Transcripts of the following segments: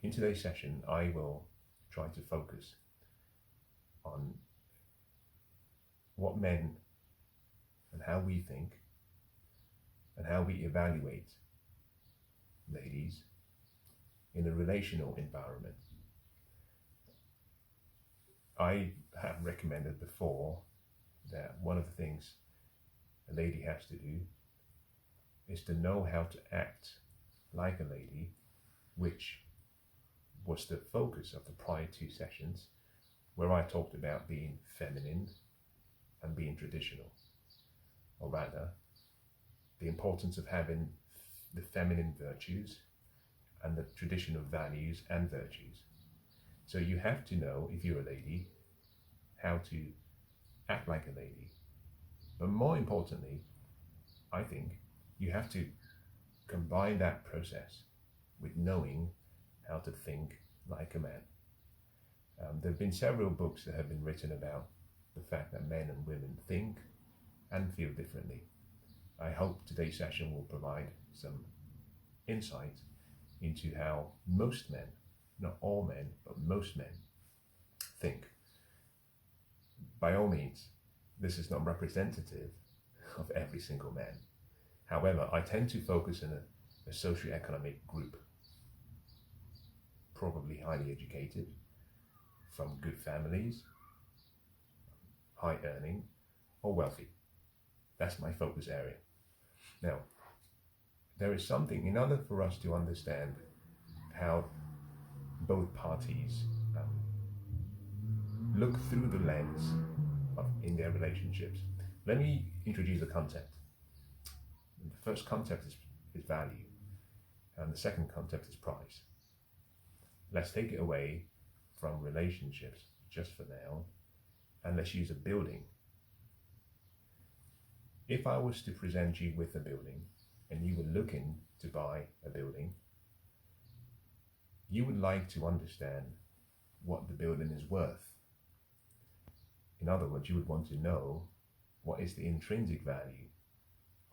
in today's session, I will try to focus on what men and how we think and how we evaluate ladies in a relational environment. I have recommended before that one of the things a lady has to do is to know how to act like a lady, which was the focus of the prior two sessions, where I talked about being feminine and being traditional, or rather, the importance of having the feminine virtues and the traditional values and virtues. So you have to know, if you're a lady, how to act like a lady. But more importantly, I think you have to combine that process with knowing how to think like a man. There have been several books that have been written about the fact that men and women think and feel differently. I hope today's session will provide some insight into how most men, not all men, but most men, think. By all means, this is not representative of every single man. However, I tend to focus in a socioeconomic group, probably highly educated, from good families, high earning, or wealthy. That's my focus area. Now, there is something, in order for us to understand how both parties look through the lens in their relationships, let me introduce a concept. The first concept is value, and the second concept is price. Let's take it away from relationships just for now, and let's use a building. If I was to present you with a building, and you were looking to buy a building, you would like to understand what the building is worth. In other words, you would want to know what is the intrinsic value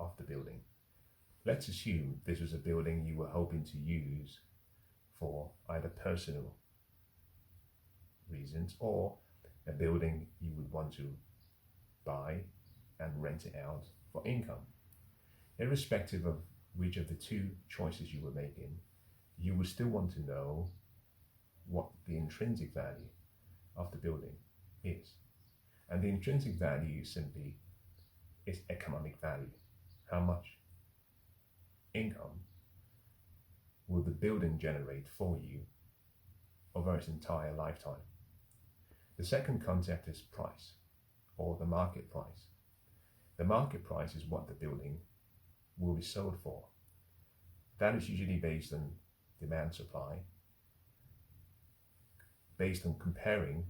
of the building. Let's assume this was a building you were hoping to use for either personal reasons or a building you would want to buy and rent it out for income. Irrespective of which of the two choices you were making, you would still want to know what the intrinsic value of the building is. And the intrinsic value simply is economic value. How much income will the building generate for you over its entire lifetime? The second concept is price, or the market price. The market price is what the building will be sold for. That is usually based on demand supply, based on comparing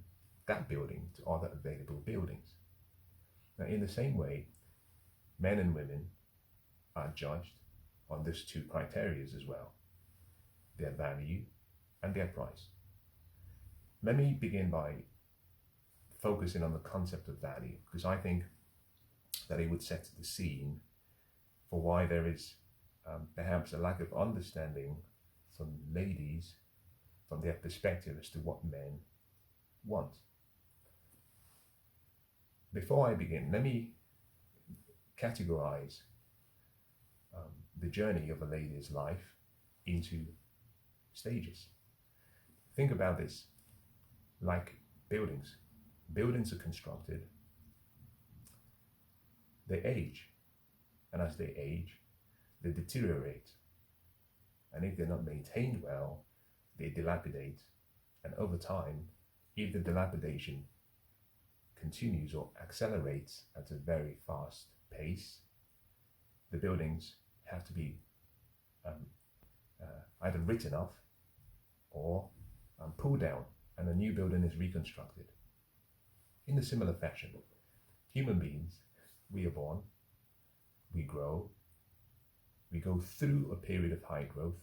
that building to other available buildings. Now, in the same way, men and women are judged on these two criteria as well: their value and their price. Let me begin by focusing on the concept of value, because I think that it would set the scene for why there is perhaps a lack of understanding from ladies, from their perspective, as to what men want. Before I begin, let me categorize the journey of a lady's life into stages. Think about this like buildings. Buildings are constructed, they age, and as they age, they deteriorate. And if they're not maintained well, they dilapidate. And over time, if the dilapidation continues or accelerates at a very fast pace, the buildings have to be either written off or pulled down, and a new building is reconstructed. In a similar fashion, human beings, we are born, we grow, we go through a period of high growth,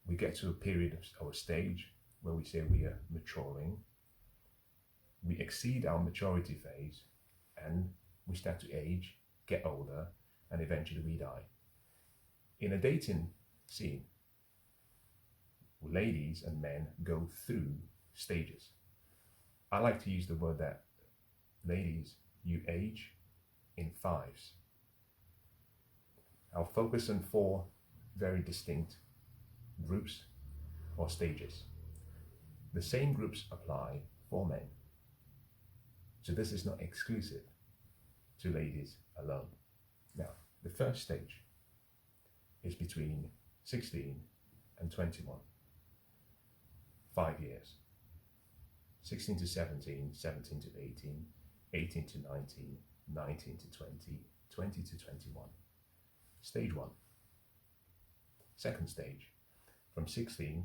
we get to a period or a stage where we say we are maturing, we exceed our maturity phase, and we start to age, get older, and eventually we die. In a dating scene, ladies and men go through stages. I like to use the word that ladies, you age in fives. I'll focus on 4 very distinct groups or stages. The same groups apply for men. So this is not exclusive to ladies alone. Now, the first stage is between 16 and 21. 5 years. 16 to 17, 17 to 18, 18 to 19, 19 to 20, 20 to 21. Stage 1. Second stage, from 16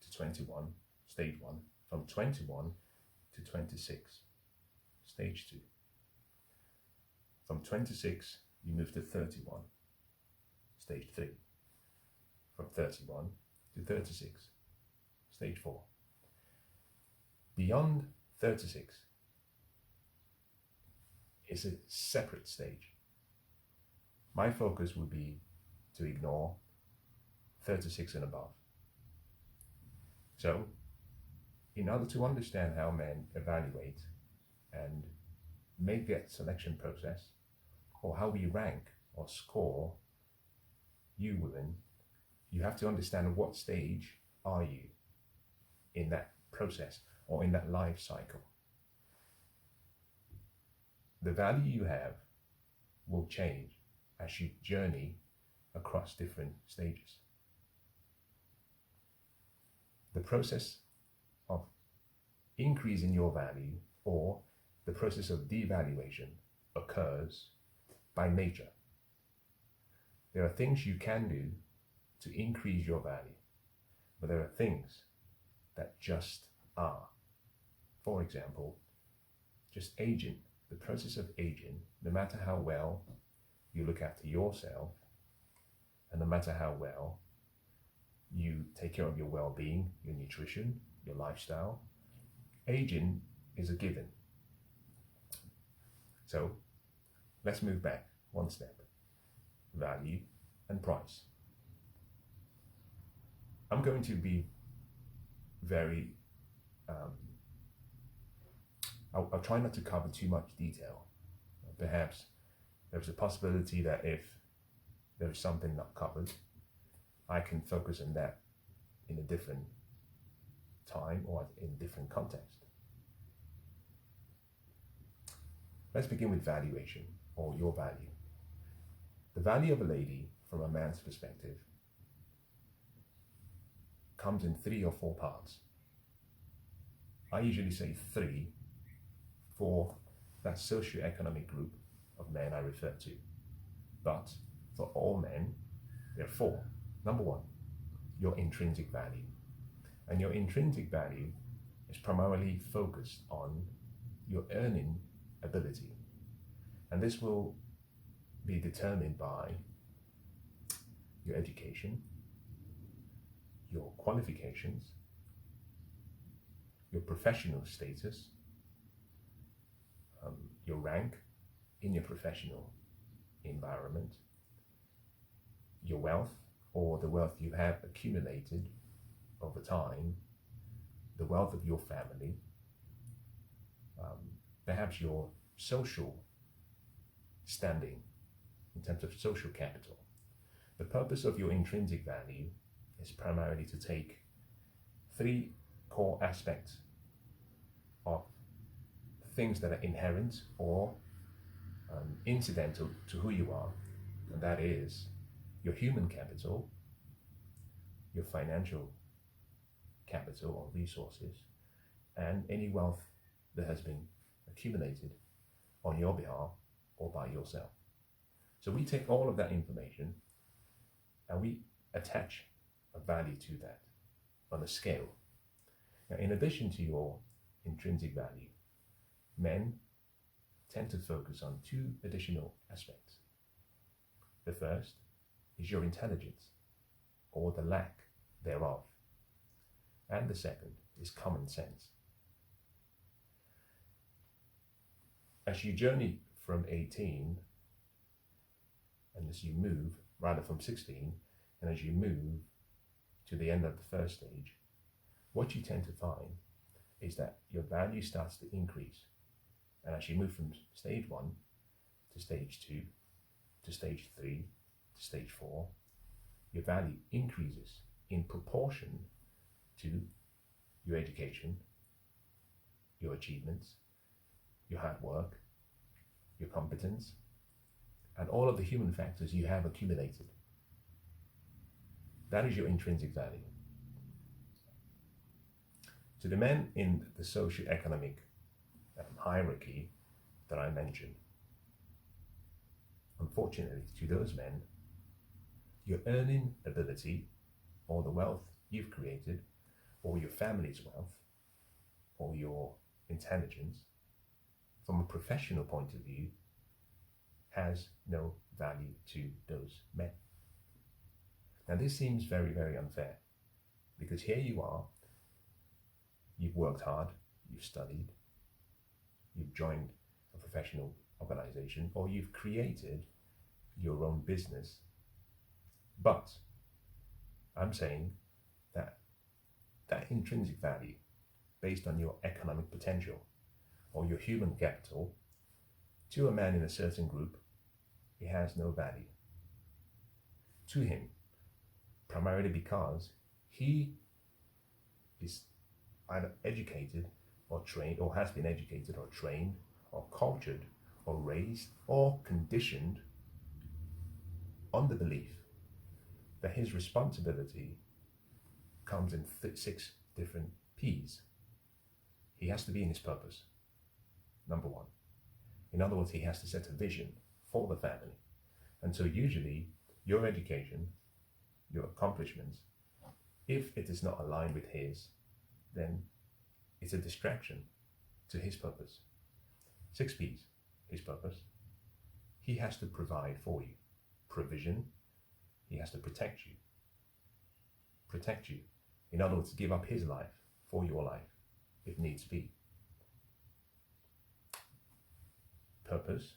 to 21, stage 1. From 21 to 26, stage 2. From 26, you move to 31, stage 3. From 31 to 36, stage 4. Beyond 36 is a separate stage. My focus would be to ignore 36 and above. So, in order to understand how men evaluate and make that selection process, or how we rank or score you women, you have to understand what stage are you in that process or in that life cycle. The value you have will change as you journey across different stages. The process of increasing your value or the process of devaluation occurs by nature. There are things you can do to increase your value, but there are things that just are. For example, just aging. The process of aging, no matter how well you look after yourself, and no matter how well you take care of your well-being, your nutrition, your lifestyle, aging is a given. So let's move back one step. Value and price. I'm going to be very I'll try not to cover too much detail. Perhaps there's a possibility that if there's something not covered, I can focus on that in a different time or in a different context. Let's begin with valuation, or your value. The value of a lady from a man's perspective comes in 3 or 4 parts. I usually say 3 for that socioeconomic group of men I refer to. But for all men, there are 4. Number 1, your intrinsic value. And your intrinsic value is primarily focused on your earning ability. And this will be determined by your education, your qualifications, your professional status, your rank in your professional environment, your wealth or the wealth you have accumulated over time, the wealth of your family, perhaps your social standing in terms of social capital. The purpose of your intrinsic value is primarily to take 3 core aspects of things that are inherent or incidental to who you are, and that is your human capital, your financial capital or resources, and any wealth that has been accumulated on your behalf or by yourself. So we take all of that information and we attach a value to that on a scale. Now, in addition to your intrinsic value, men tend to focus on 2 additional aspects. The first is your intelligence, or the lack thereof. And the second is common sense. As you journey from 18, and as you move, rather from 16, and as you move to the end of the first stage, what you tend to find is that your value starts to increase. And as you move from stage 1 to stage 2 to stage 3 to stage 4, your value increases in proportion to your education, your achievements, your hard work, your competence, and all of the human factors you have accumulated. That is your intrinsic value. To the men in the socio-economic hierarchy that I mentioned, unfortunately, to those men, your earning ability, or the wealth you've created, or your family's wealth, or your intelligence, from a professional point of view, has no value to those men. Now, this seems very, very unfair, because here you are, you've worked hard, you've studied, you've joined a professional organization, or you've created your own business. But I'm saying that that intrinsic value, based on your economic potential or your human capital, to a man in a certain group, it has no value to him, primarily because he is either educated or trained, or has been educated or trained or cultured or raised or conditioned on the belief that his responsibility comes in 6 different P's. He has to be in his purpose, number 1. In other words, he has to set a vision for the family. And so usually your education, your accomplishments, if it is not aligned with his, then it's a distraction to his purpose. 6 P's, his purpose. He has to provide for you. Provision. He has to protect you. Protect you. In other words, give up his life for your life, if needs be. Purpose,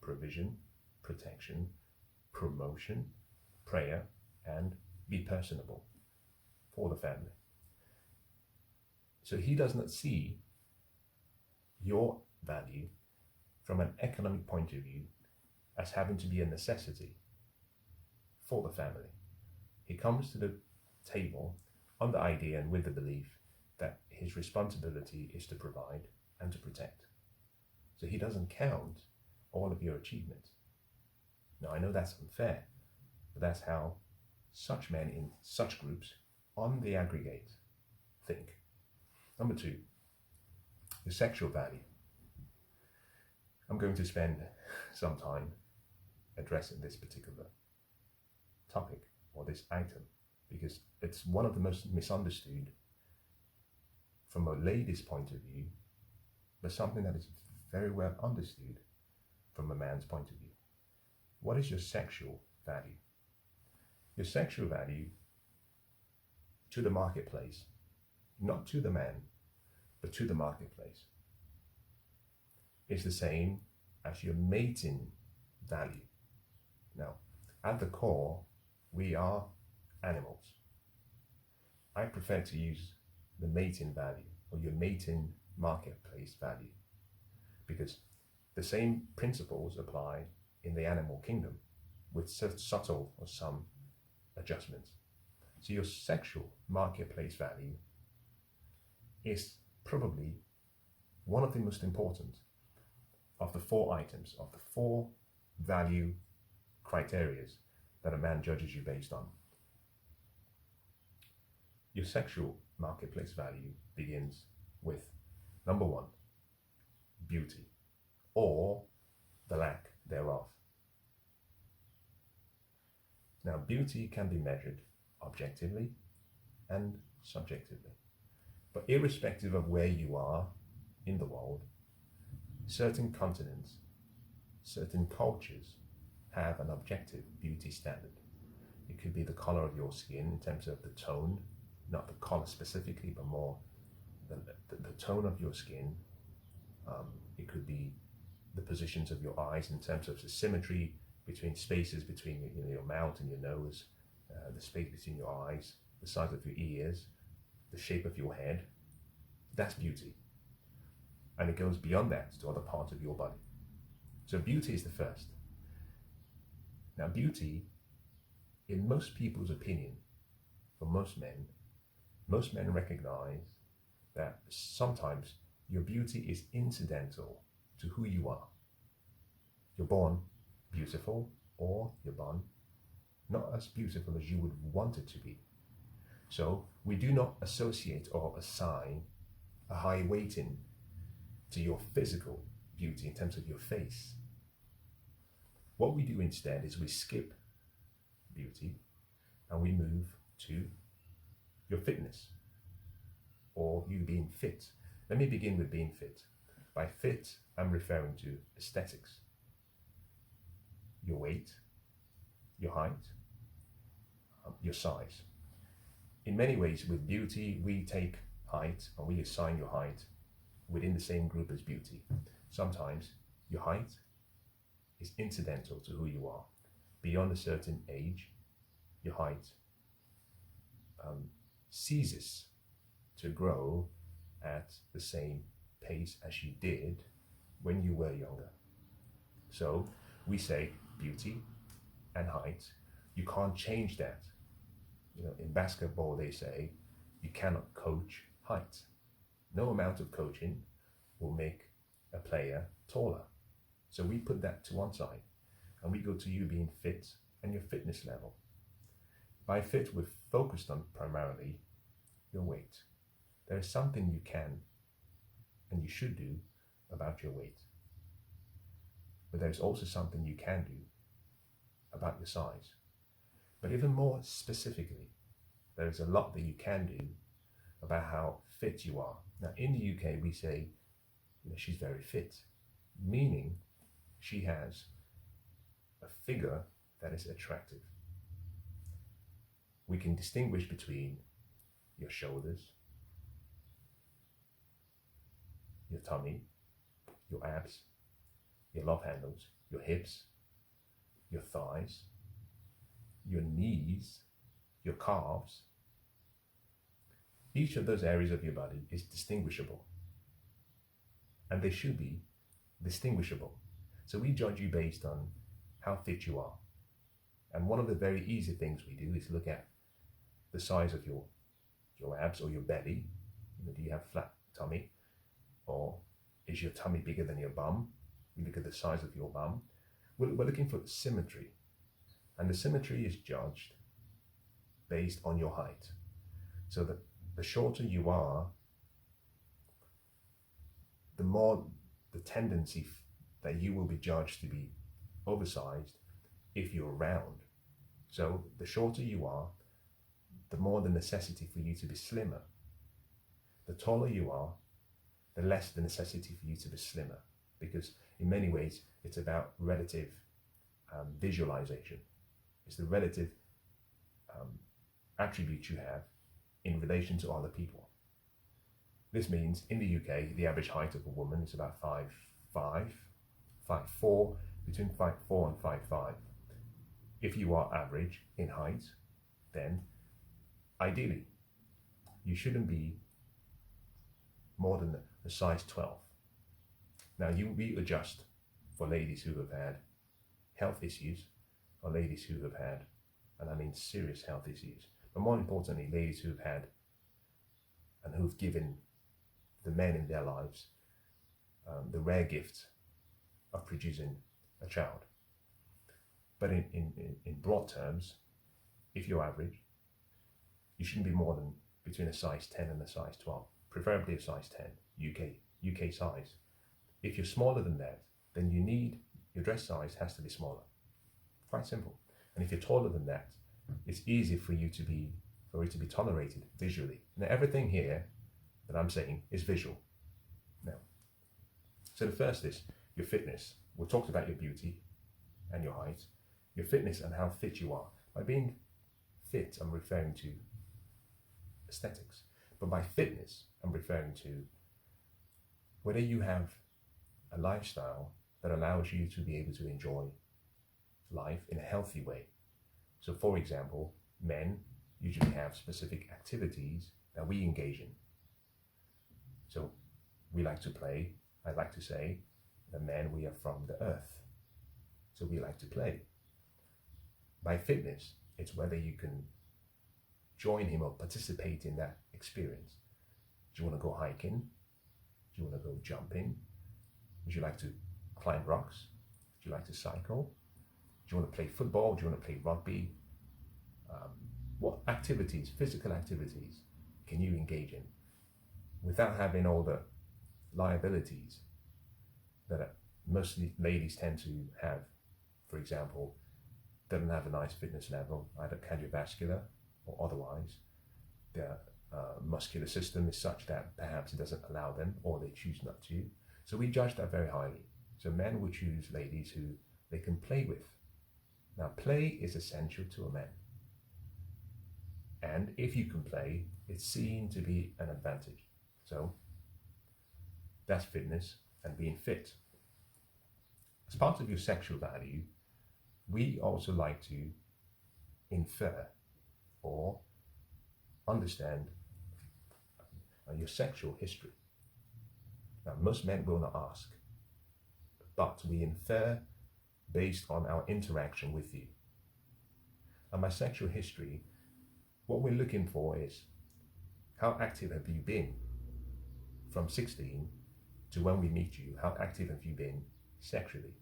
provision, protection, promotion, prayer, and be personable for the family. So he does not see your value from an economic point of view as having to be a necessity for the family. He comes to the table on the idea and with the belief that his responsibility is to provide and to protect. So he doesn't count all of your achievements. Now, I know that's unfair, but that's how such men in such groups on the aggregate think. Number 2, the sexual value. I'm going to spend some time addressing this particular topic or this item because it's one of the most misunderstood from a lady's point of view, but something that is very well understood from a man's point of view. What is your sexual value? Your sexual value to the marketplace, not to the man, but to the marketplace, is the same as your mating value. Now, at the core, we are animals. I prefer to use the mating value or your mating marketplace value because the same principles apply in the animal kingdom with subtle or some adjustments. So your sexual marketplace value is probably one of the most important of the 4 items, of the 4 value criteria that a man judges you based on. Your sexual marketplace value begins with, number 1, beauty, or the lack thereof. Now, beauty can be measured objectively and subjectively, but irrespective of where you are in the world, certain continents, certain cultures have an objective beauty standard. It could be the color of your skin in terms of the tone, not the color specifically, but more the tone of your skin. It could be the positions of your eyes in terms of the symmetry between spaces between your mouth and your nose, the space between your eyes, the size of your ears, the shape of your head. That's beauty. And it goes beyond that to other parts of your body. So beauty is the first. Now beauty, in most people's opinion, for most men recognize that sometimes your beauty is incidental to who you are. You're born beautiful, or you're born not as beautiful as you would want it to be. So we do not associate or assign a high weighting to your physical beauty in terms of your face. What we do instead is we skip beauty and we move to your fitness, or you being fit. Let me begin with being fit. By fit, I'm referring to aesthetics. Your weight, your height, your size. In many ways, with beauty, we take height and we assign your height within the same group as beauty. Sometimes your height is incidental to who you are. Beyond a certain age, your height ceases to grow at the same pace as you did when you were younger. So we say beauty and height, you can't change that. In basketball they say you cannot coach height. No amount of coaching will make a player taller. So we put that to one side and we go to you being fit and your fitness level. By fit, we're focused on primarily your weight. There is something you can and you should do about your weight. But there's also something you can do about your size. But even more specifically, there is a lot that you can do about how fit you are. Now, in the UK, we say, she's very fit, meaning she has a figure that is attractive. We can distinguish between your shoulders, your tummy, your abs, your love handles, your hips, your thighs, your knees, your calves. Each of those areas of your body is distinguishable, and they should be distinguishable. So we judge you based on how fit you are. And one of the very easy things we do is look at the size of your abs or your belly. Do you have flat tummy, or is your tummy bigger than your bum? We look at the size of your bum. We're looking for symmetry, and the symmetry is judged based on your height. So that the shorter you are, the more the tendency that you will be judged to be oversized if you're round. So the shorter you are, the more the necessity for you to be slimmer. The taller you are, the less the necessity for you to be slimmer, because in many ways it's about relative visualization. It's the relative attributes you have in relation to other people. This means in the UK, the average height of a woman is about 5'5", 5'4", between 5'4" and 5'5". If you are average in height, then ideally you shouldn't be more than a size 12. Now we adjust for ladies who have had health issues, or ladies who have had, and I mean serious health issues, but more importantly, ladies who've had and who've given the men in their lives the rare gift of producing a child. But in broad terms, if you're average, you shouldn't be more than between a size 10 and a size 12, preferably a size 10, UK size. If you're smaller than that, then your dress size has to be smaller. Quite simple. And if you're taller than that, it's easy for it to be tolerated visually. Now everything here that I'm saying is visual. Now, so the first is your fitness. We talked about your beauty and your height, your fitness and how fit you are. By being fit, I'm referring to aesthetics. But by fitness, I'm referring to whether you have a lifestyle that allows you to be able to enjoy life in a healthy way. So for example, men usually have specific activities that we engage in. So we like to play. I like to say, the men, we are from the earth. So we like to play. By fitness, it's whether you can join him or participate in that experience. Do you want to go hiking? Do you want to go jumping? Would you like to climb rocks? Do you like to cycle? Do you want to play football? Do you want to play rugby? What activities, physical activities, can you engage in without having all the liabilities that most ladies tend to have? For example, doesn't have a nice fitness level, either cardiovascular or otherwise. Their muscular system is such that perhaps it doesn't allow them, or they choose not to. So we judge that very highly. So men will choose ladies who they can play with. Now, play is essential to a man. And if you can play, it's seen to be an advantage. So that's fitness and being fit. As part of your sexual value, we also like to infer or understand your sexual history. Now, most men will not ask, but we infer based on our interaction with you. And by sexual history, what we're looking for is, how active have you been from 16 to when we meet you? How active have you been sexually?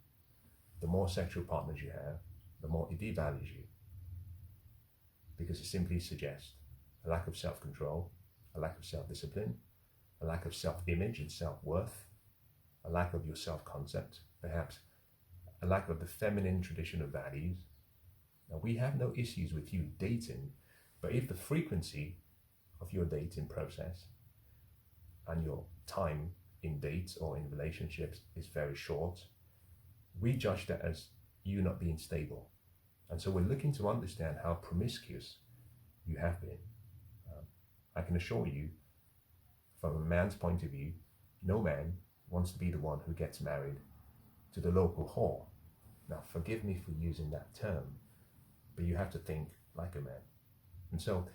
The more sexual partners you have, the more it devalues you, because it simply suggests a lack of self-control, a lack of self-discipline, a lack of self-image and self-worth, a lack of your self-concept, perhaps a lack of the feminine traditional values. Now, we have no issues with you dating, but if the frequency of your dating process and your time in dates or in relationships is very short, we judge that as you not being stable. And so we're looking to understand how promiscuous you have been. I can assure you, from a man's point of view, no man wants to be the one who gets married to the local whore. Now, forgive me for using that term, but you have to think like a man. And so,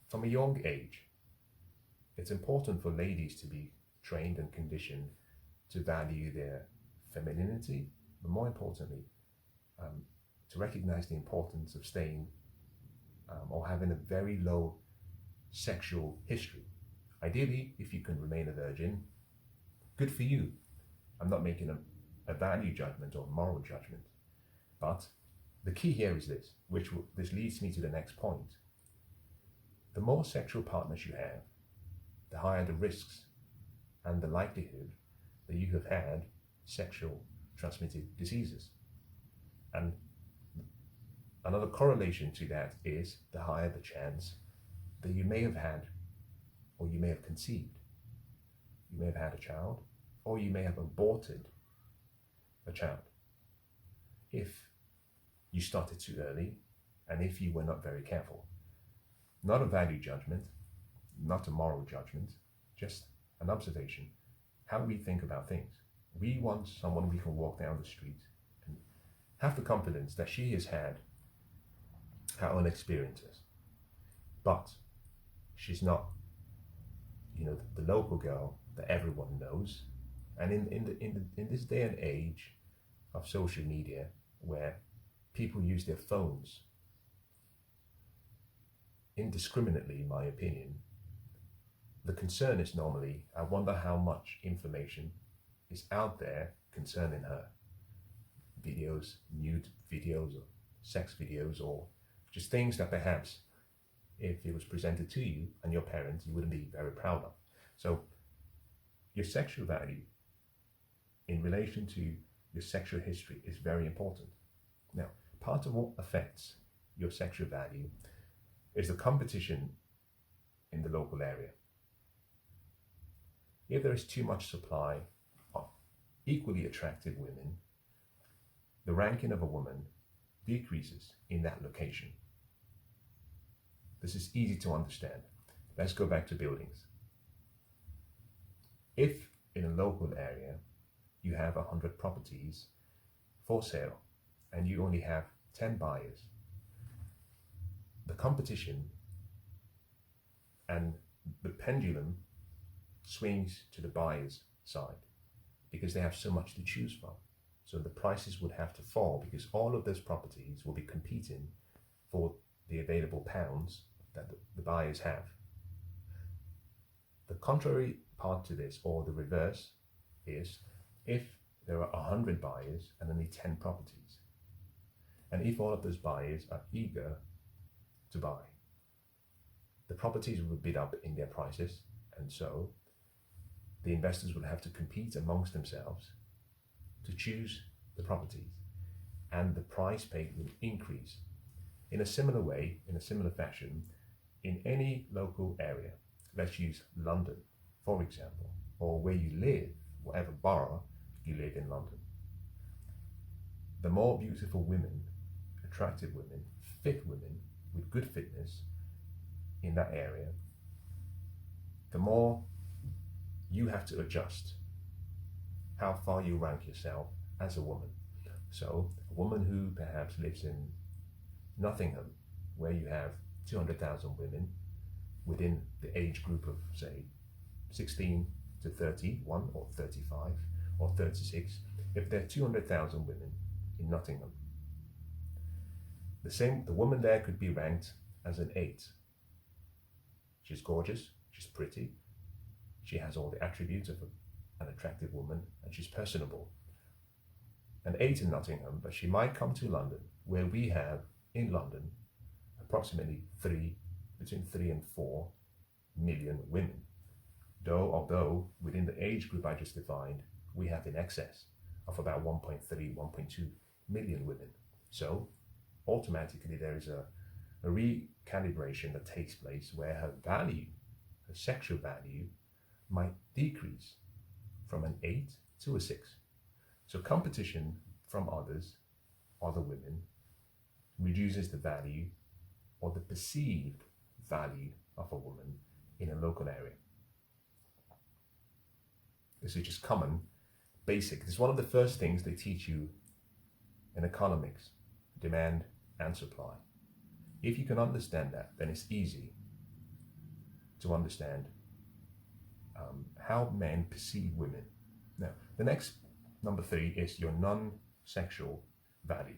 from a young age, it's important for ladies to be trained and conditioned to value their femininity, but more importantly, to recognize the importance of staying or having a very low sexual history. Ideally, if you can remain a virgin, good for you. I'm not making a value judgment or moral judgment, but the key here is this, this leads me to the next point. The more sexual partners you have, the higher the risks and the likelihood that you have had sexual transmitted diseases. And another correlation to that is the higher the chance that you may have had, or you may have conceived. You may have had a child, or you may have aborted a child if you started too early and if you were not very careful. Not a value judgment, not a moral judgment, just an observation. How we think about things. We want someone we can walk down the street and have the confidence that she has had her own experiences, but she's not, the local girl that everyone knows. And in this day and age of social media, where people use their phones indiscriminately, in my opinion, the concern is normally, I wonder how much information is out there concerning her. Videos, nude videos, or sex videos, or just things that perhaps, if it was presented to you and your parents, you wouldn't be very proud of. So your sexual value in relation to your sexual history is very important. Now, part of what affects your sexual value is the competition in the local area. If there is too much supply of equally attractive women, the ranking of a woman decreases in that location. This is easy to understand. Let's go back to buildings. If in a local area you have 100 properties for sale and you only have 10 buyers, the competition and the pendulum swings to the buyer's side because they have so much to choose from. So the prices would have to fall because all of those properties will be competing for the available pounds that the buyers have. The contrary part to this, or the reverse, is if there are 100 buyers and only 10 properties, and if all of those buyers are eager to buy, the properties will bid up in their prices, and so the investors will have to compete amongst themselves to choose the properties, and the price paid will increase. In a similar way, in a similar fashion, in any local area, let's use London, for example, or where you live, whatever borough you live in London. The more beautiful women, attractive women, fit women with good fitness in that area, the more you have to adjust how far you rank yourself as a woman. So a woman who perhaps lives in Nottingham, where you have 200,000 women within the age group of, say, 16 to 31 or 35 or 36, if there are 200,000 women in Nottingham, the woman there could be ranked as an 8. She's gorgeous, she's pretty, she has all the attributes of an attractive woman, and she's personable. An 8 in Nottingham, but she might come to London, where we have in London approximately between 3 and 4 million women. Although within the age group I just defined, we have in excess of about 1.3, 1.2 million women. So automatically there is a recalibration that takes place where her value, her sexual value, might decrease from an 8 to a 6. So competition from other women, reduces the value or the perceived value of a woman in a local area. This is just common, basic. This is one of the first things they teach you in economics, demand and supply. If you can understand that, then it's easy to understand how men perceive women. Now, the next, number 3, is your non-sexual value.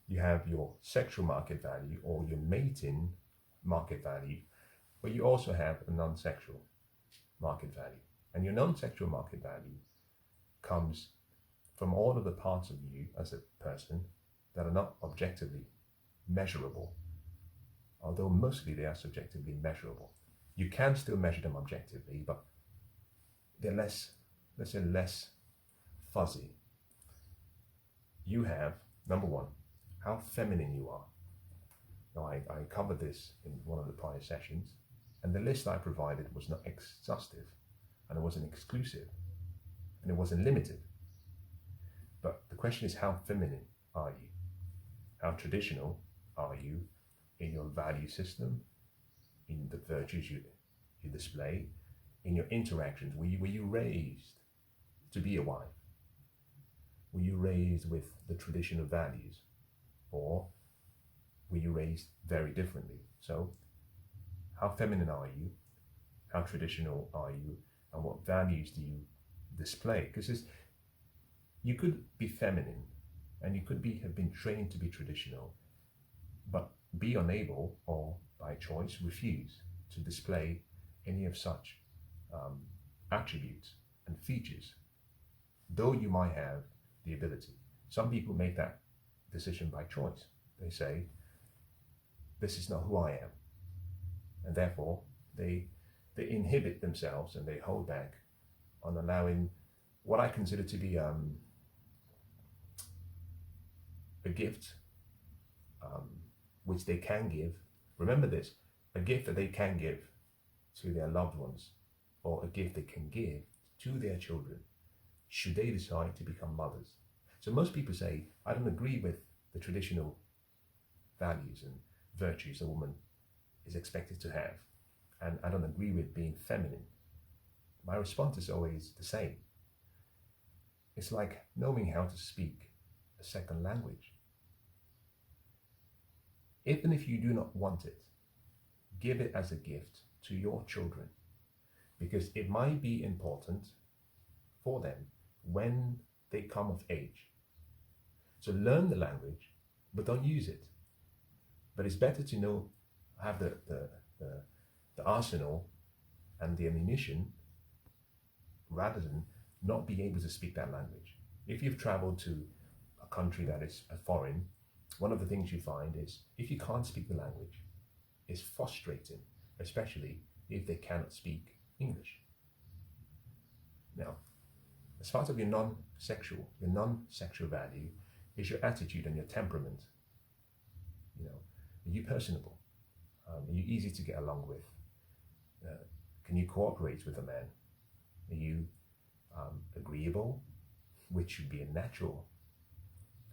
You have your sexual market value or your mating market value, but you also have a non-sexual market value. And your non-sexual market value comes from all of the parts of you as a person that are not objectively measurable, although mostly they are subjectively measurable. You can still measure them objectively, but they're less fuzzy. You have, number 1, how feminine you are. Now, I covered this in one of the prior sessions, and the list I provided was not exhaustive, and it wasn't exclusive, and it wasn't limited. But the question is, how feminine are you? How traditional are you in your value system, in the virtues you display, in your interactions? Were you raised to be a wife? Were you raised with the traditional values? Or were you raised very differently? So, how feminine are you? How traditional are you? And what values do you display? Because you could be feminine and you could have been trained to be traditional, but be unable or by choice refuse to display any of such attributes and features, though you might have the ability. Some people make that decision by choice. They say, this is not who I am, and therefore they inhibit themselves and they hold back on allowing what I consider to be a gift which they can give. Remember this, a gift that they can give to their loved ones, or a gift they can give to their children should they decide to become mothers. So most people say, I don't agree with the traditional values and virtues a woman is expected to have, and I don't agree with being feminine. My response is always the same. It's like knowing how to speak a second language. Even if you do not want it, give it as a gift to your children, because it might be important for them when they come of age. So learn the language, but don't use it. But it's better to know, have the arsenal and the ammunition, rather than not being able to speak that language. If you've traveled to a country that is a foreign, one of the things you find is if you can't speak the language, it's frustrating, especially if they cannot speak English. Now, as part of your non-sexual value is your attitude and your temperament. Are you personable? Are you easy to get along with? Can you cooperate with a man? Are you agreeable, which should be a natural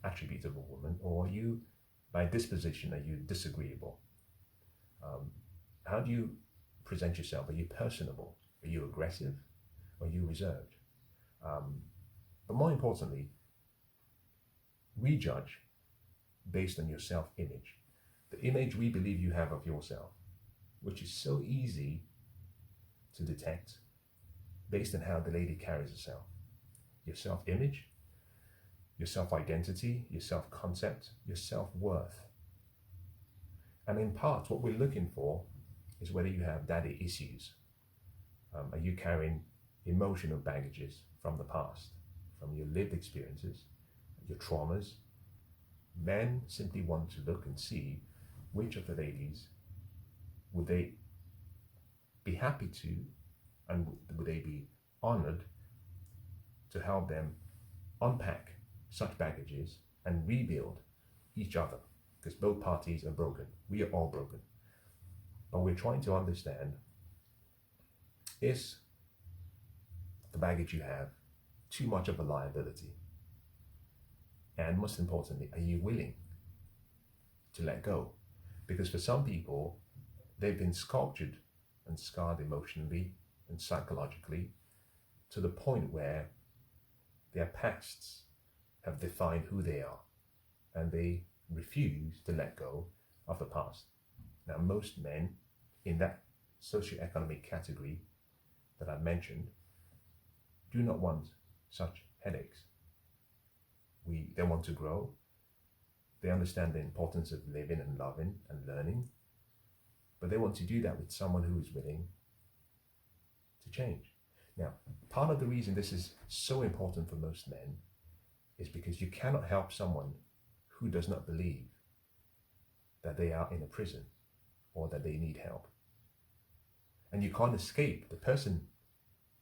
attribute of a woman? Or are you, by disposition, are you disagreeable? How do you present yourself? Are you personable? Are you aggressive? Or are you reserved? But more importantly, rejudge based on your self-image. The image we believe you have of yourself, which is so easy to detect based on how the lady carries herself. Your self-image, your self-identity, your self-concept, your self-worth. And in part, what we're looking for is whether you have daddy issues. Are you carrying emotional baggages from the past, from your lived experiences, your traumas? Men simply want to look and see which of the ladies would they be happy to, and would they be honored to help them unpack such baggages and rebuild each other, because both parties are broken. We are all broken. But we're trying to understand, is the baggage you have too much of a liability? And most importantly, are you willing to let go? Because for some people, they've been sculptured and scarred emotionally and psychologically to the point where their pasts have defined who they are, and they refuse to let go of the past. Now, most men in that socioeconomic category that I mentioned do not want such headaches. They want to grow. They understand the importance of living and loving and learning, but they want to do that with someone who is willing to change. Now, part of the reason this is so important for most men is because you cannot help someone who does not believe that they are in a prison or that they need help. And you can't escape, the person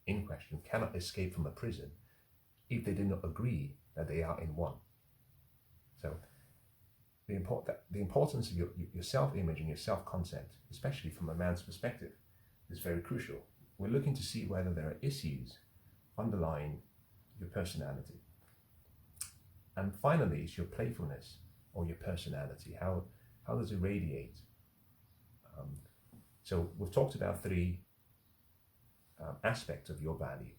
in question cannot escape from a prison if they do not agree that they are in one. So the importance of your self-image and your self-concept, especially from a man's perspective, is very crucial. We're looking to see whether there are issues underlying your personality. And finally, it's your playfulness or your personality. How does it radiate? So we've talked about three aspects of your value: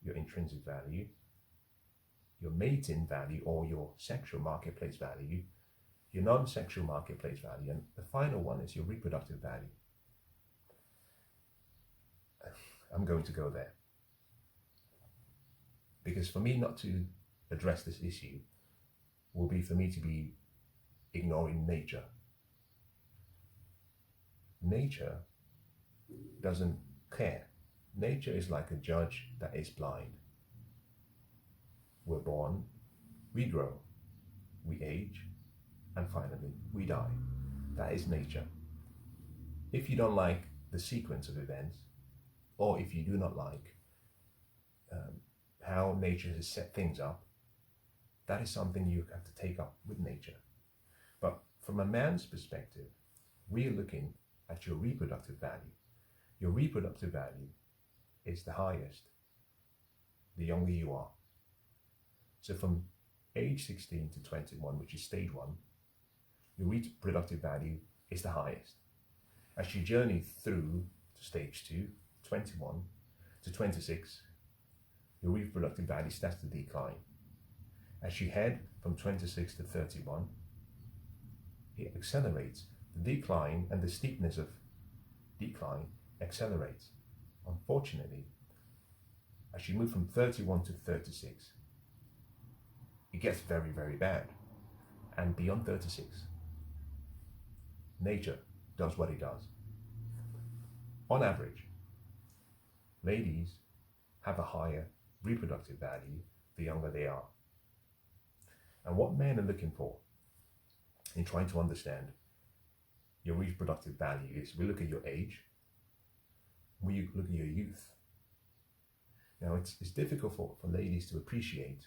your intrinsic value, your mating value or your sexual marketplace value, your non-sexual marketplace value, and the final one is your reproductive value. I'm going to go there, because for me not to address this issue will be for me to be ignoring nature. Nature doesn't care. Nature is like a judge that is blind. We're born, we grow, we age, and finally we die. That is nature. If you don't like the sequence of events, or if you do not like how nature has set things up, that is something you have to take up with nature. But from a man's perspective, we are looking at your reproductive value. Your reproductive value is the highest the younger you are. So from age 16 to 21, which is stage 1, your reproductive value is the highest. As you journey through to stage 2, 21 to 26, your reproductive value starts to decline. As you head from 26 to 31, it accelerates. The decline and the steepness of decline accelerates. Unfortunately, as you move from 31 to 36, it gets very, very bad. And beyond 36, nature does what it does. On average, ladies have a higher reproductive value the younger they are. And what men are looking for in trying to understand your reproductive value is we look at your age, we look at your youth. Now, it's difficult for ladies to appreciate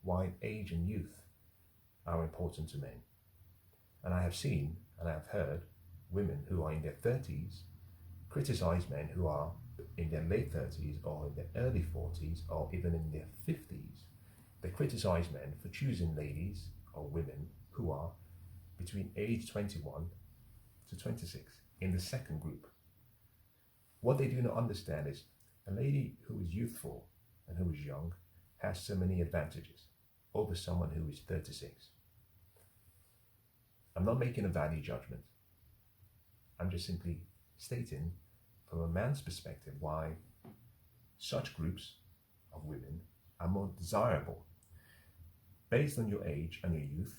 why age and youth are important to men. And I have seen and I have heard women who are in their 30s criticize men who are in their late 30s or in their early 40s or even in their 50s. They criticize men for choosing ladies or women who are between age 21 to 26 in the second group. What they do not understand is a lady who is youthful and who is young has so many advantages over someone who is 36. I'm not making a value judgment. I'm just simply stating from a man's perspective why such groups of women are more desirable based on your age and your youth.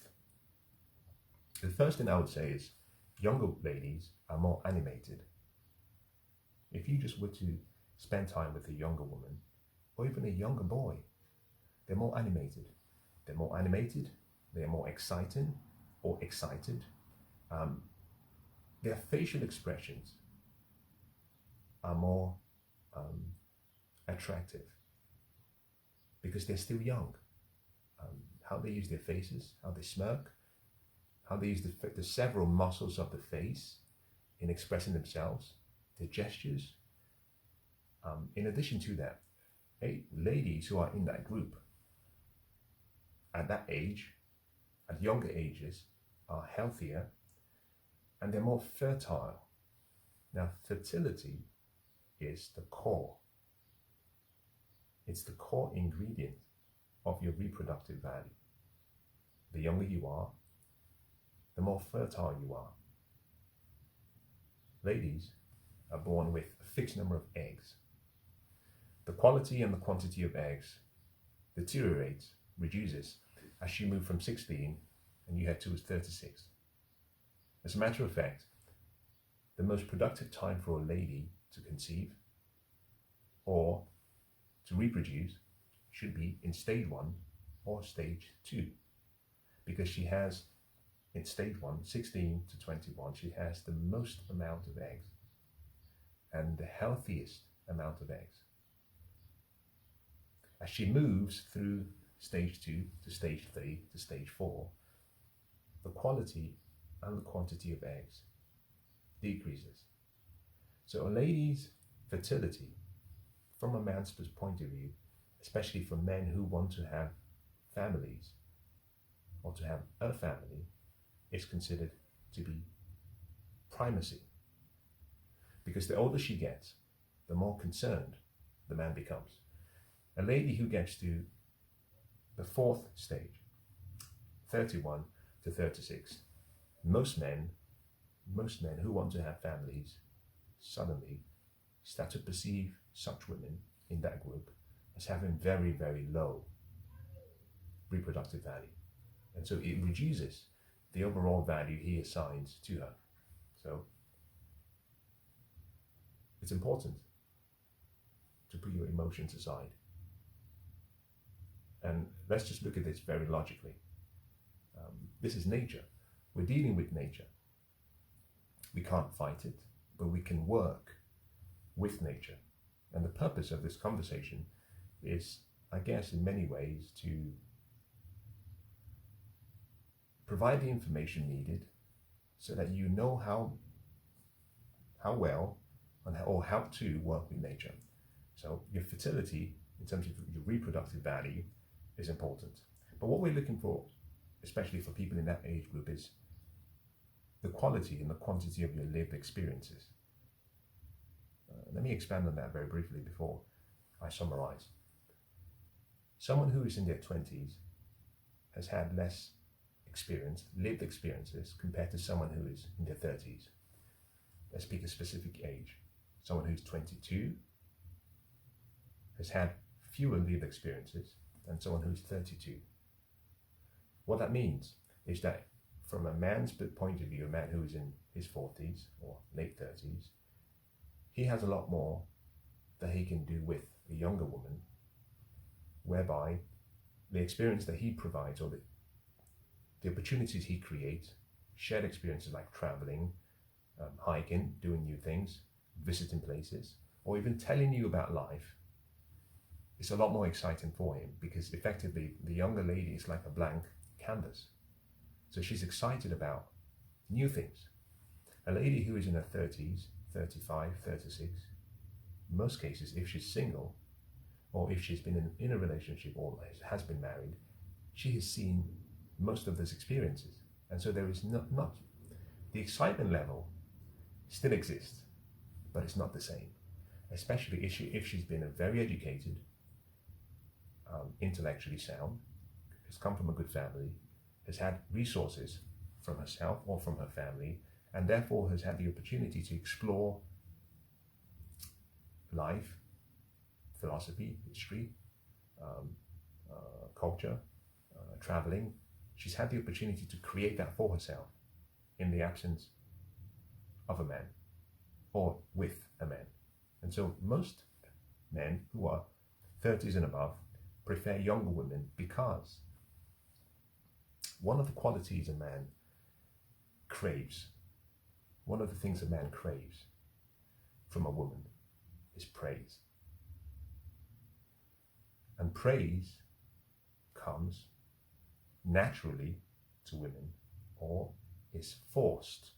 The first thing I would say is younger ladies are more animated. If you just were to spend time with a younger woman or even a younger boy, they're more animated. They're more animated, they're more exciting or excited. Their facial expressions are more attractive because they're still young. How they use their faces, how they smirk, how they use the several muscles of the face in expressing themselves, their gestures. In addition to that, ladies who are in that group at that age, at younger ages, are healthier and they're more fertile. Now, fertility is the core. It's the core ingredient of your reproductive value. The younger you are, the more fertile you are. Ladies are born with a fixed number of eggs. The quality and the quantity of eggs deteriorates, reduces, as you move from 16 and you head towards 36. As a matter of fact, the most productive time for a lady to conceive or to reproduce should be in stage 1 or stage 2, because she has, in stage 1, 16 to 21, she has the most amount of eggs and the healthiest amount of eggs. As she moves through stage 2 to stage 3 to stage 4, the quality and the quantity of eggs decreases. So a lady's fertility, from a man's point of view, especially for men who want to have families or to have a family, is considered to be primacy. Because the older she gets, the more concerned the man becomes. A lady who gets to the 4th stage, 31 to 36, most men who want to have families suddenly start to perceive such women in that group as having very, very low reproductive value. And so it reduces the overall value he assigns to her. So it's important to put your emotions aside. And let's just look at this very logically. This is nature. We're dealing with nature. We can't fight it, but we can work with nature. And the purpose of this conversation is, I guess, in many ways to provide the information needed so that you know how well or how to work with nature. So your fertility, in terms of your reproductive value, is important. But what we're looking for, especially for people in that age group, is the quality and the quantity of your lived experiences. Let me expand on that very briefly before I summarize. Someone who is in their 20s has had less experience, lived experiences, compared to someone who is in their 30s. Let's pick a specific age. Someone who's 22 has had fewer lived experiences than someone who's 32. What that means is that from a man's point of view, a man who is in his 40s or late 30s, he has a lot more that he can do with a younger woman, whereby the experience that he provides, or the opportunities he creates, shared experiences like traveling, hiking, doing new things, visiting places, or even telling you about life, it's a lot more exciting for him, because effectively the younger lady is like a blank canvas. So she's excited about new things. A lady who is in her 30s, 35, 36, in most cases, if she's single, or if she's been in a relationship or has been married, she has seen most of those experiences. And so there is not the excitement level still exists, but it's not the same. Especially if she's been a very educated, intellectually sound, has come from a good family, has had resources from herself or from her family, and therefore has had the opportunity to explore life, philosophy, history, culture, traveling. She's had the opportunity to create that for herself in the absence of a man or with a man. And so most men who are 30s and above prefer younger women, because one of the qualities a man craves, one of the things a man craves from a woman is praise. And praise comes naturally to women, or is forced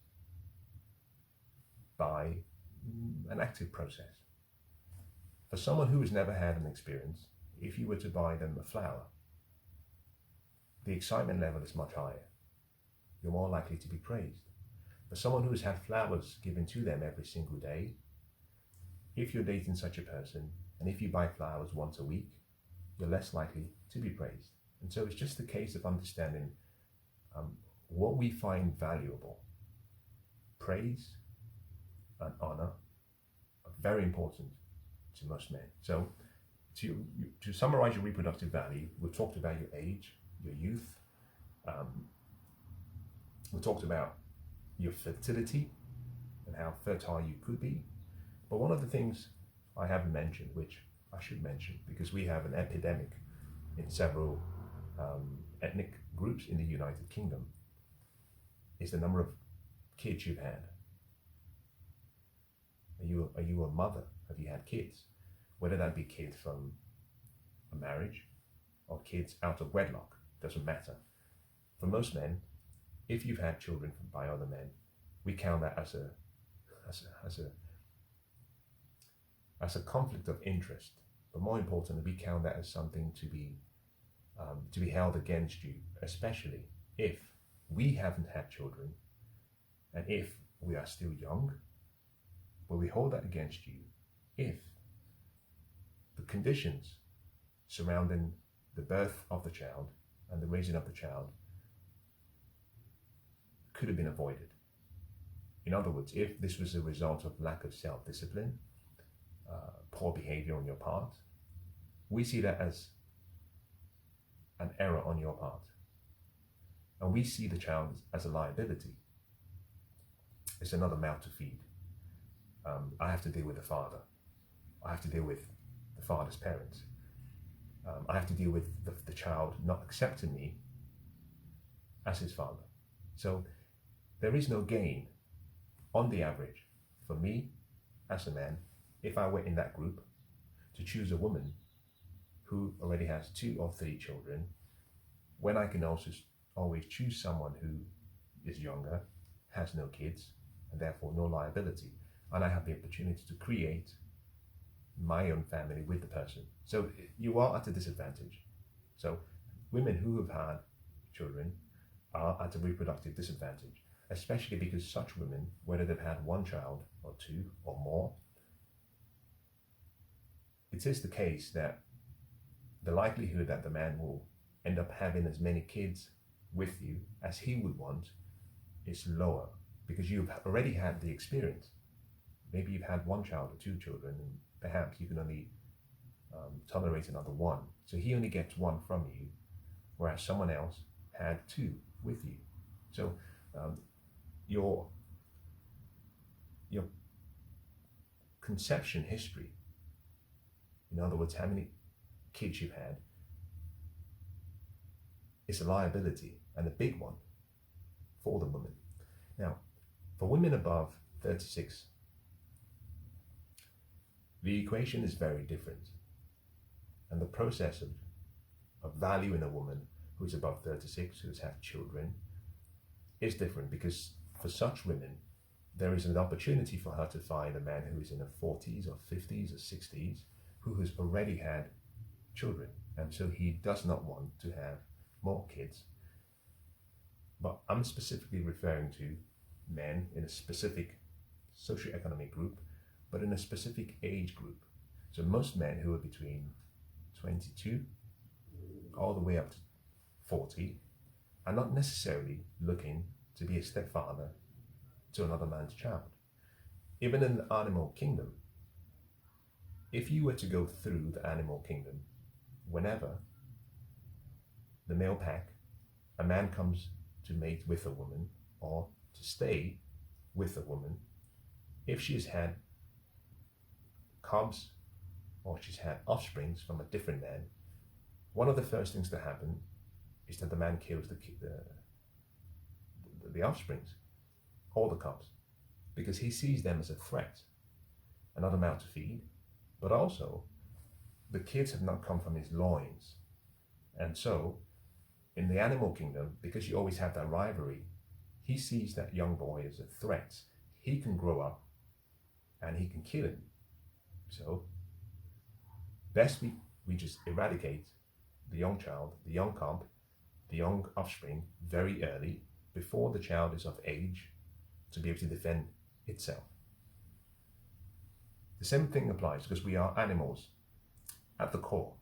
by an active process. For someone who has never had an experience, if you were to buy them a flower, the excitement level is much higher. You're more likely to be praised. For someone who has had flowers given to them every single day, if you're dating such a person, and if you buy flowers once a week, you're less likely to be praised. And so it's just a case of understanding what we find valuable. Praise and honor are very important to most men. So to summarize your reproductive value, we've talked about your age, your youth, we talked about your fertility and how fertile you could be. But one of the things I haven't mentioned, which I should mention, because we have an epidemic in several ethnic groups in the United Kingdom, is the number of kids you've had. Are you a mother? Have you had kids? Whether that be kids from a marriage or kids out of wedlock, doesn't matter. For most men, if you've had children by other men, we count that as a conflict of interest. But more importantly, we count that as something to be held against you, especially if we haven't had children and if we are still young. But we hold that against you if the conditions surrounding the birth of the child and the raising of the child could have been avoided. In other words, if this was a result of lack of self-discipline, poor behavior on your part, we see that as an error on your part. And we see the child as a liability. It's another mouth to feed. I have to deal with the father. I have to deal with the father's parents. I have to deal with the child not accepting me as his father. So there is no gain on the average for me as a man, if I were in that group, to choose a woman who already has 2 or 3 children, when I can also always choose someone who is younger, has no kids, and therefore no liability. And I have the opportunity to create my own family with the person. So you are at a disadvantage. So women who have had children are at a reproductive disadvantage, especially because such women, whether they've had 1 child or 2 or more, it is the case that the likelihood that the man will end up having as many kids with you as he would want is lower, because you've already had the experience. Maybe you've had one child or two children, and perhaps you can only tolerate another one. So he only gets one from you, whereas someone else had two with you. So your conception history, in other words, how many kids you've had, is a liability, and a big one, for the woman. Now, for women above 36, the equation is very different. And the process of valuing a woman who is above 36, who has had children, is different, because for such women, there is an opportunity for her to find a man who is in her 40s or 50s or 60s, who has already had children. And so he does not want to have more kids. But I'm specifically referring to men in a specific socioeconomic group, but in a specific age group. So most men who are between 22 all the way up to 40 are not necessarily looking to be a stepfather to another man's child. Even in the animal kingdom, if you were to go through the animal kingdom, whenever the male pack, a man comes to mate with a woman or to stay with a woman, if she's had cubs or she's had offsprings from a different man, one of the first things to happen is that the man kills the offsprings, all the cubs, because he sees them as a threat, another mouth to feed, but also the kids have not come from his loins. And so in the animal kingdom, because you always have that rivalry, he sees that young boy as a threat. He can grow up and he can kill him. So best we just eradicate the young child, the young cub, the young offspring very early, before the child is of age to be able to defend itself. The same thing applies, because we are animals at the core.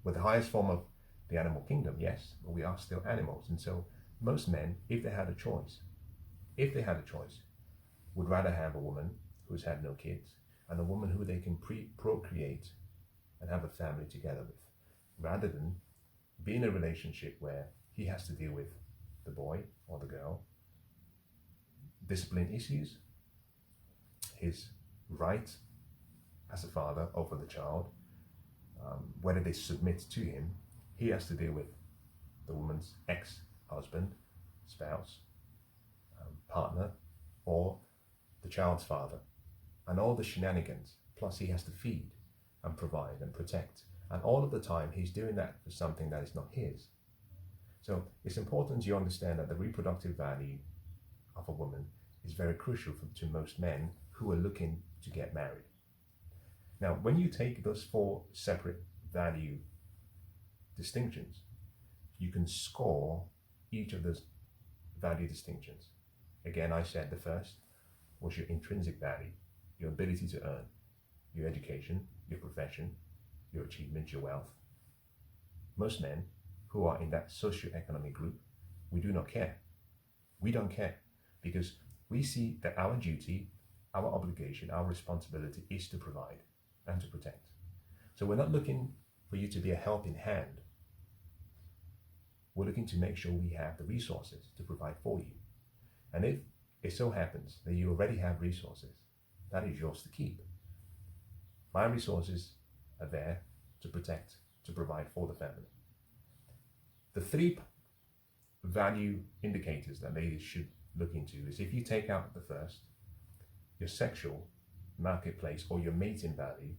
We're the highest form of the animal kingdom, yes, but we are still animals. And so most men, if they had a choice, would rather have a woman who's had no kids and a woman who they can procreate and have a family together with, rather than be in a relationship where he has to deal with the boy or the girl, discipline issues, his right as a father over the child, whether they submit to him. He has to deal with the woman's ex-husband, spouse, partner, or the child's father, and all the shenanigans. Plus he has to feed and provide and protect, and all of the time he's doing that for something that is not his. So it's important you understand that the reproductive value of a woman is very crucial to most men who are looking to get married. Now, when you take those four separate value distinctions, you can score each of those value distinctions. Again, I said the first was your intrinsic value, your ability to earn, your education, your profession, your achievements, your wealth. Most men who are in that socioeconomic group, we do not care. We don't care, because we see that our duty, our obligation, our responsibility is to provide and to protect. So we're not looking for you to be a helping hand. We're looking to make sure we have the resources to provide for you. And if it so happens that you already have resources, that is yours to keep. My resources are there to protect, to provide for the family. The three value indicators that ladies should look into is, if you take out the first, your sexual marketplace or your mating value,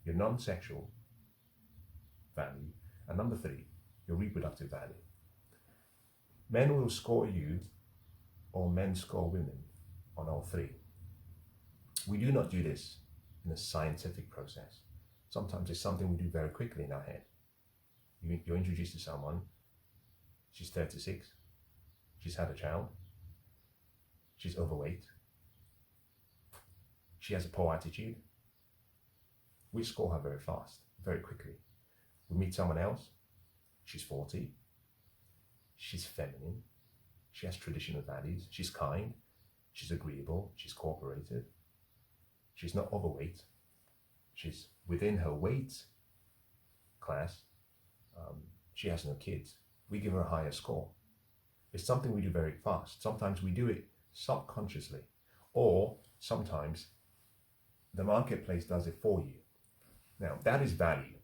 your non-sexual value, and number three, your reproductive value. Men will score you, or men score women, on all three. We do not do this in a scientific process. Sometimes it's something we do very quickly in our head. You're introduced to someone, she's 36, she's had a child, she's overweight, she has a poor attitude. We score her very fast, very quickly. We meet someone else, she's 40, she's feminine, she has traditional values, she's kind, she's agreeable, she's cooperative, she's not overweight, she's within her weight class, she has no kids, we give her a higher score. It's something we do very fast. Sometimes we do it subconsciously, or sometimes the marketplace does it for you. Now, that is value.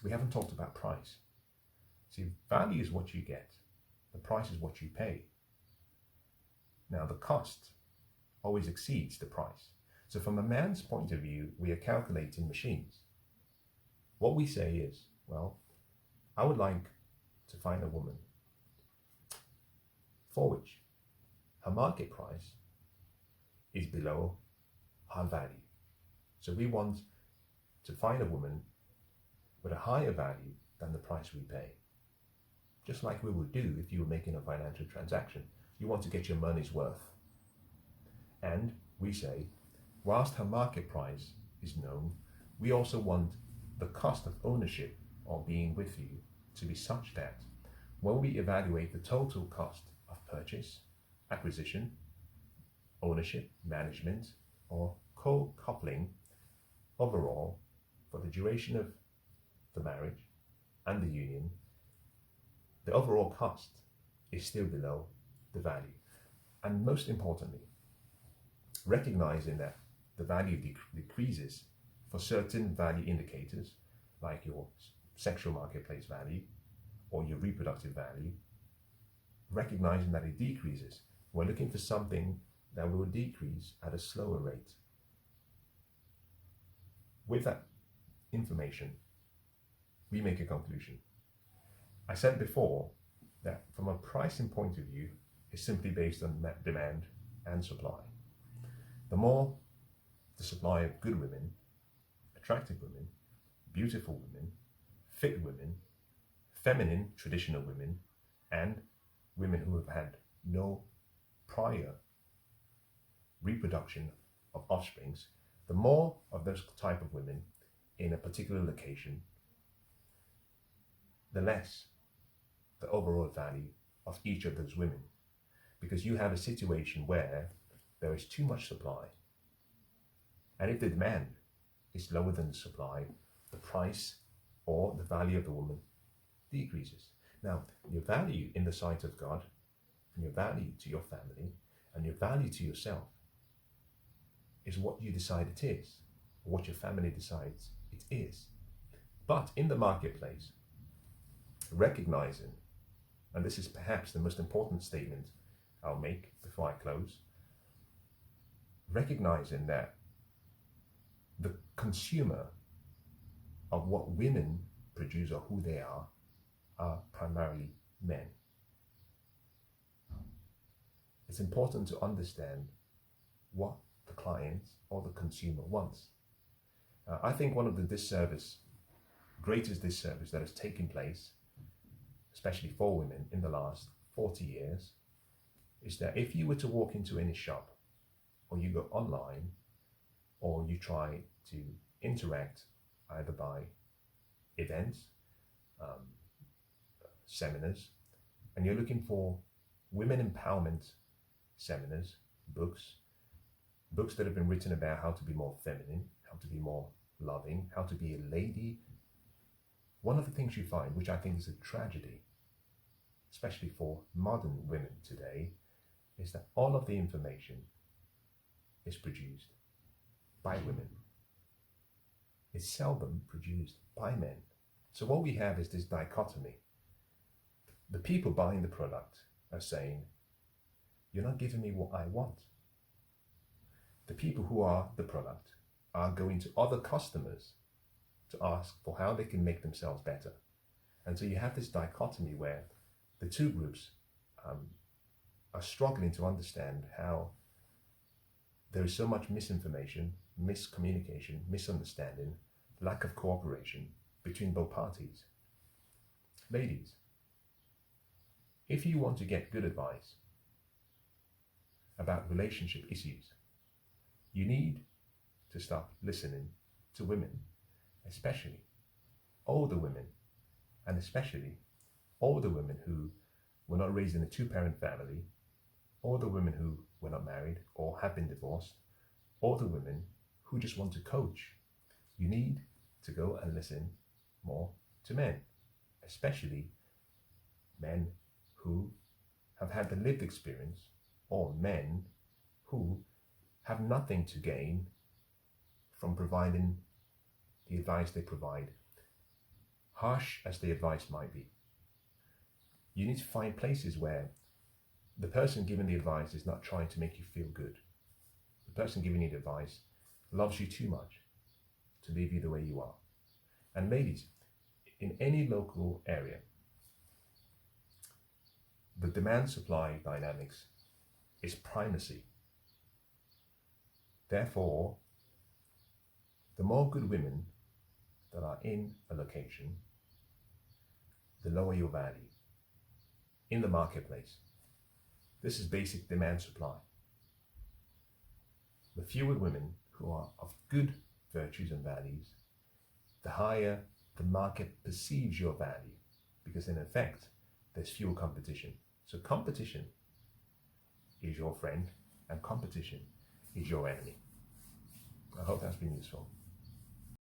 We haven't talked about price. See, value is what you get. The price is what you pay. Now, the cost always exceeds the price. So from a man's point of view, we are calculating machines. What we say is, well, I would like to find a woman for which her market price is below her value. So we want to find a woman with a higher value than the price we pay. Just like we would do if you were making a financial transaction. You want to get your money's worth. And we say, whilst her market price is known, we also want the cost of ownership or being with you to be such that when we evaluate the total cost of purchase, acquisition, ownership, management, or co-coupling overall for the duration of the marriage and the union, the overall cost is still below the value. And most importantly, recognizing that the value decreases for certain value indicators like your sexual marketplace value or your reproductive value, recognizing that it decreases. We're looking for something that will decrease at a slower rate. With that information, we make a conclusion. I said before that from a pricing point of view, it's simply based on demand and supply. The more the supply of good women, attractive women, beautiful women, fit women, feminine traditional women, and women who have had no prior reproduction of offsprings, the more of those type of women in a particular location, the less the overall value of each of those women. Because you have a situation where there is too much supply. And if the demand is lower than the supply, the price or the value of the woman decreases. Now, your value in the sight of God, and your value to your family, and your value to yourself is what you decide it is, or what your family decides it is. But in the marketplace, recognizing, and this is perhaps the most important statement I'll make before I close, recognizing that the consumer of what women produce or who they are primarily men. It's important to understand what the client or the consumer wants. I think one of the greatest disservice that has taken place, especially for women in the last 40 years, is that if you were to walk into any shop, or you go online, or you try to interact either by events, seminars, and you're looking for women empowerment seminars, books that have been written about how to be more feminine, how to be more loving, how to be a lady. One of the things you find, which I think is a tragedy, especially for modern women today, is that all of the information is produced by women. It's seldom produced by men. So what we have is this dichotomy. The people buying the product are saying, you're not giving me what I want. The people who are the product are going to other customers to ask for how they can make themselves better. And so you have this dichotomy where the two groups are struggling to understand how there is so much misinformation, miscommunication, misunderstanding, lack of cooperation between both parties. Ladies, if you want to get good advice about relationship issues, you need to stop listening to women, especially older women, and especially older women who were not raised in a two-parent family, or the women who were not married or have been divorced, or the women who just want to coach. You need to go and listen more to men, especially men who have had the lived experience, or men who have nothing to gain from providing the advice they provide, harsh as the advice might be. You need to find places where the person giving the advice is not trying to make you feel good. The person giving you the advice loves you too much to leave you the way you are. And ladies, in any local area, the demand-supply dynamics is primacy. Therefore, the more good women that are in a location, the lower your value in the marketplace. This is basic demand-supply. The fewer women who are of good virtues and values, the higher the market perceives your value, because in effect, there's fewer competition. So competition is your friend and competition is your enemy. I hope that's been useful.